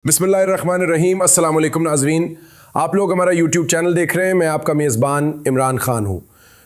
बिस्मिल्लाहिर्रहमानिर्रहीम। अस्सलाम वालेकुम नाज़रीन, आप लोग हमारा यूट्यूब चैनल देख रहे हैं। मैं आपका मेज़बान इमरान खान हूँ।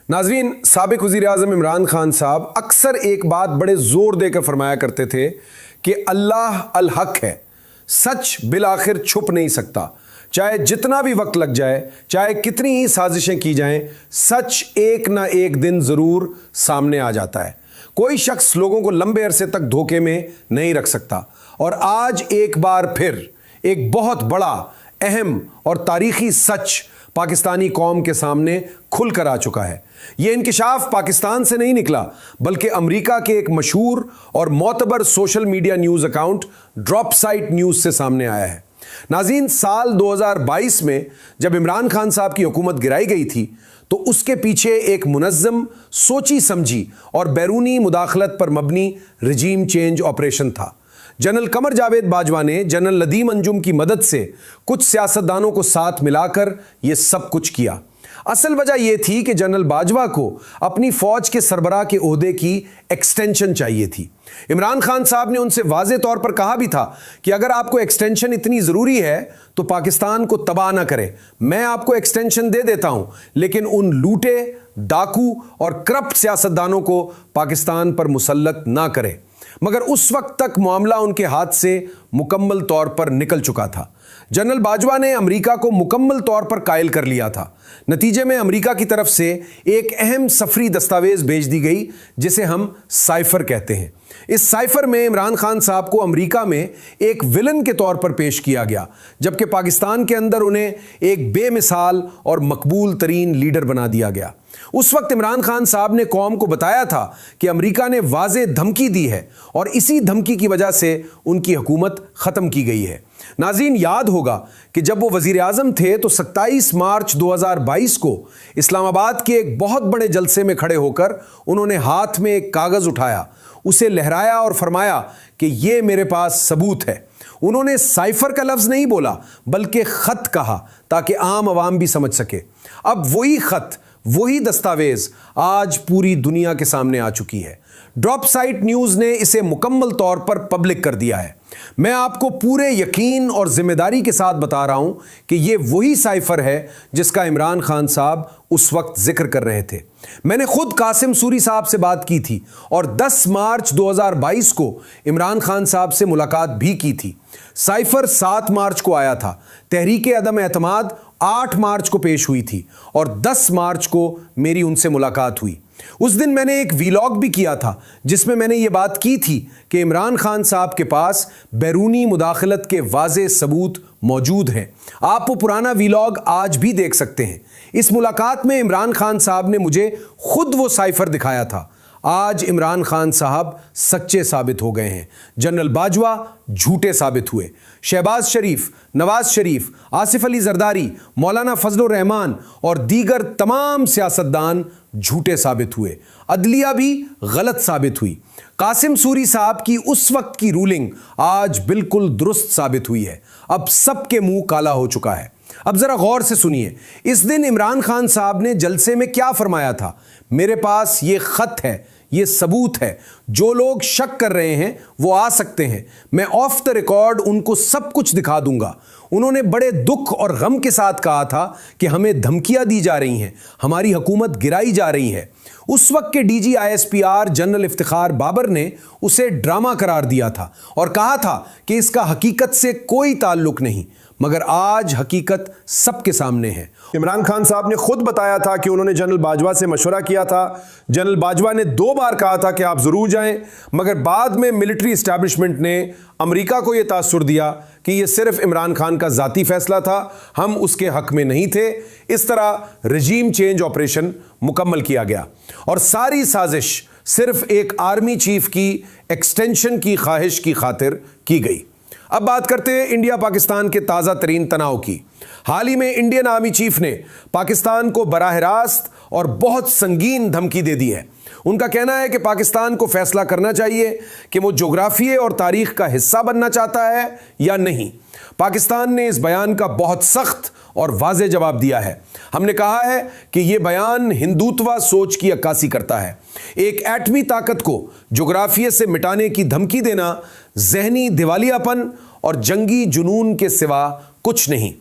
नाज़रीन, साबिक़ वज़ीर आज़म इमरान खान साहब अक्सर एक बात बड़े ज़ोर देकर फरमाया करते थे कि अल्लाह अल हक है, सच बिल आखिर छुप नहीं सकता। चाहे जितना भी वक्त लग जाए, चाहे कितनी ही साजिशें की जाएं, सच एक ना एक दिन ज़रूर सामने आ जाता है। कोई शख्स लोगों को लंबे अरसे तक धोखे में नहीं रख सकता। और आज एक बार फिर एक बहुत बड़ा, अहम और तारीखी सच पाकिस्तानी कौम के सामने खुलकर आ चुका है। यह इंकिशाफ पाकिस्तान से नहीं निकला, बल्कि अमेरिका के एक मशहूर और मोतबर social media news account drop site news से सामने आया है। नाज़रीन, साल 2022 में जब इमरान खान साहब की हुकूमत गिराई गई थी, तो उसके पीछे एक मुनज़्ज़म, सोची समझी और बैरूनी मुदाखलत पर मबनी रजीम चेंज ऑपरेशन था। जनरल कमर जावेद बाजवा ने जनरल नदीम अंजुम की मदद से कुछ सियासतदानों को साथ मिलाकर यह सब कुछ किया। असल वजह यह थी कि जनरल बाजवा को अपनी फौज के सरबराह के ओहदे की एक्सटेंशन चाहिए थी। इमरान खान साहब ने उनसे वाज़े तौर पर कहा भी था कि अगर आपको एक्सटेंशन इतनी ज़रूरी है तो पाकिस्तान को तबाह ना करें, मैं आपको एक्सटेंशन दे देता हूं, लेकिन उन लूटे, डाकू और करप्ट सियासतदानों को पाकिस्तान पर मुसल्लत ना करें। मगर उस वक्त तक मामला उनके हाथ से मुकम्मल तौर पर निकल चुका था। जनरल बाजवा ने अमेरिका को मुकम्मल तौर पर कायल कर लिया था। नतीजे में अमेरिका की तरफ से एक अहम सफरी दस्तावेज भेज दी गई, जिसे हम साइफर कहते हैं। इस साइफर में इमरान खान साहब को अमेरिका में एक विलन के तौर पर पेश किया गया, जबकि पाकिस्तान के अंदर उन्हें एक बेमिसाल और मकबूल तरीन लीडर बना दिया गया। उस वक्त इमरान खान साहब ने कौम को बताया था कि अमेरिका ने वाज़े धमकी दी है और इसी धमकी की वजह से उनकी हुकूमत ख़त्म की गई है। नाज़रीन, याद होगा कि जब वो वज़ीर आज़म थे तो 27 मार्च 2022 को इस्लामाबाद के एक बहुत बड़े जलसे में खड़े होकर उन्होंने हाथ में एक कागज़ उठाया, उसे लहराया और फरमाया कि ये मेरे पास सबूत है। उन्होंने साइफर का लफ्ज़ नहीं बोला, बल्कि ख़त कहा, ताकि आम आवाम भी समझ सके। अब वही ख़त, वही दस्तावेज आज पूरी दुनिया के सामने आ चुकी है। ड्रॉप साइट न्यूज़ ने इसे मुकम्मल तौर पर पब्लिक कर दिया है। मैं आपको पूरे यकीन और जिम्मेदारी के साथ बता रहा हूं कि यह वही साइफर है जिसका इमरान खान साहब उस वक्त जिक्र कर रहे थे। मैंने खुद कासिम सूरी साहब से बात की थी और 10 मार्च 2022 को इमरान खान साहब से मुलाकात भी की थी। साइफर 7 मार्च को आया था। तहरीक अदम एतमाद 8 मार्च को पेश हुई थी और 10 मार्च को मेरी उनसे मुलाकात हुई। उस दिन मैंने एक वीलॉग भी किया था, जिसमें मैंने ये बात की थी कि इमरान खान साहब के पास बैरूनी मुदाखलत के वाज़े सबूत मौजूद हैं। आप वो पुराना वीलॉग आज भी देख सकते हैं। इस मुलाकात में इमरान खान साहब ने मुझे खुद वो साइफर दिखाया था। आज इमरान खान साहब सच्चे साबित हो गए हैं, जनरल बाजवा झूठे साबित हुए। शहबाज शरीफ, नवाज शरीफ, आसिफ अली जरदारी, मौलाना फजलुर रहमान और दीगर तमाम सियासतदान झूठे साबित हुए। अदलिया भी गलत साबित हुई। कासिम सूरी साहब की उस वक्त की रूलिंग आज बिल्कुल दुरुस्त साबित हुई है। अब सबके मुंह काला हो चुका है। अब जरा गौर से सुनिए, इस दिन इमरान खान साहब ने जलसे में क्या फरमाया था। मेरे पास ये खत है, ये सबूत है। जो लोग शक कर रहे हैं वो आ सकते हैं, मैं ऑफ द रिकॉर्ड उनको सब कुछ दिखा दूंगा। उन्होंने बड़े दुख और गम के साथ कहा था कि हमें धमकियां दी जा रही हैं, हमारी हुकूमत गिराई जा रही है। उस वक्त के DG ISPR general Iftikhar Babar ने उसे ड्रामा करार दिया था और कहा था कि इसका हकीकत से कोई ताल्लुक नहीं। मगर आज हकीकत सबके सामने है। इमरान खान साहब ने खुद बताया था कि उन्होंने जनरल बाजवा से मशवरा किया था। जनरल बाजवा ने 2 बार कहा था कि आप ज़रूर जाएं, मगर बाद में मिलिट्री इस्टेब्लिशमेंट ने अमेरिका को यह तासुर दिया कि यह सिर्फ इमरान खान का ज़ाती फैसला था, हम उसके हक में नहीं थे। इस तरह रजीम चेंज ऑपरेशन मुकम्मल किया गया और सारी साजिश सिर्फ एक आर्मी चीफ की एक्सटेंशन की ख्वाहिश की खातिर की गई। अब बात करते हैं इंडिया पाकिस्तान के ताज़ा तरीन तनाव की। हाल ही में इंडियन आर्मी चीफ ने पाकिस्तान को बराह रास्त और बहुत संगीन धमकी दे दी है। उनका कहना है कि पाकिस्तान को फैसला करना चाहिए कि वो जोग्राफिये और तारीख का हिस्सा बनना चाहता है या नहीं। पाकिस्तान ने इस बयान का बहुत सख्त और वाज़े जवाब दिया है। हमने कहा है कि यह बयान हिंदुत्व सोच की अक्कासी करता है। एक एटमी ताकत को जोग्राफिये से मिटाने की धमकी देना जहनी दिवालियापन और जंगी जुनून के सिवा कुछ नहीं।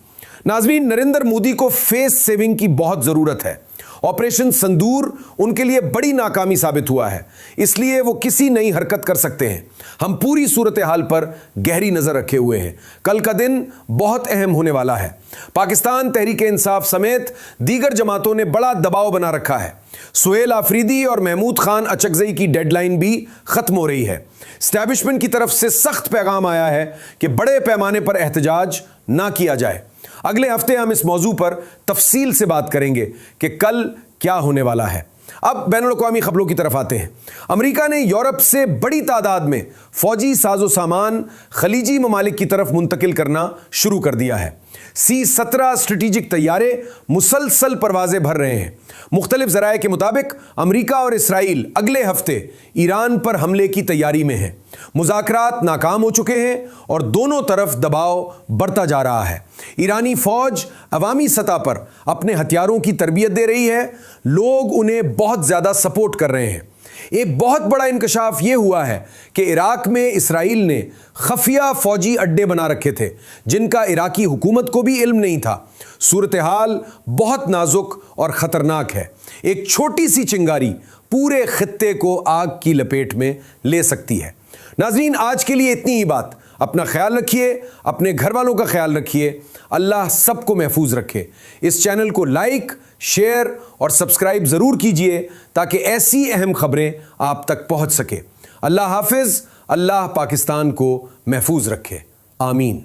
नाज़रीन, नरेंद्र मोदी को फेस सेविंग की बहुत जरूरत है। ऑपरेशन संदूर उनके लिए बड़ी नाकामी साबित हुआ है, इसलिए वो किसी नई हरकत कर सकते हैं। हम पूरी सूरत हाल पर गहरी नजर रखे हुए हैं। कल का दिन बहुत अहम होने वाला है। पाकिस्तान तहरीक इंसाफ समेत दीगर जमातों ने बड़ा दबाव बना रखा है। सुहेल आफरीदी और महमूद खान अचकजई की डेडलाइन भी खत्म हो रही है। एस्टैब्लिशमेंट की तरफ से सख्त पैगाम आया है कि बड़े पैमाने पर एहतजाज ना किया जाए। अगले हफ्ते हम इस मौजू पर तफसील से बात करेंगे कि कल क्या होने वाला है। अब बैनुल-अक़वामी खबरों की तरफ आते हैं। अमेरिका ने यूरोप से बड़ी तादाद में फौजी साजो सामान खलीजी ममालिक की तरफ मुंतकिल करना शुरू कर दिया है। C-17 स्ट्रेटेजिक तैयारे मुसलसल परवाजें भर रहे हैं। मुख्तलिफ ज़राए के मुताबिक अमेरिका और इसराइल अगले हफ्ते ईरान पर हमले की तैयारी में है। मुज़ाकरात नाकाम हो चुके हैं और दोनों तरफ दबाव बढ़ता जा रहा है। ईरानी फौज अवामी सतह पर अपने हथियारों की तरबियत दे रही है। लोग उन्हें बहुत ज़्यादा सपोर्ट कर रहे हैं। एक बहुत बड़ा इंकशाफ यह हुआ है कि इराक में इसराइल ने खफिया फौजी अड्डे बना रखे थे, जिनका इराकी हुकूमत को भी इल्म नहीं था। सूरत हाल बहुत नाजुक और ख़तरनाक है। एक छोटी सी चिंगारी पूरे खित्ते को आग की लपेट में ले सकती है। नाज़रीन, आज के लिए इतनी ही बात। अपना ख्याल रखिए, अपने घर वालों का ख्याल रखिए। अल्लाह सबको महफूज रखे। इस चैनल को लाइक, शेयर और सब्सक्राइब ज़रूर कीजिए ताकि ऐसी अहम खबरें आप तक पहुंच सके। अल्लाह हाफिज़। अल्लाह पाकिस्तान को महफूज रखे। आमीन।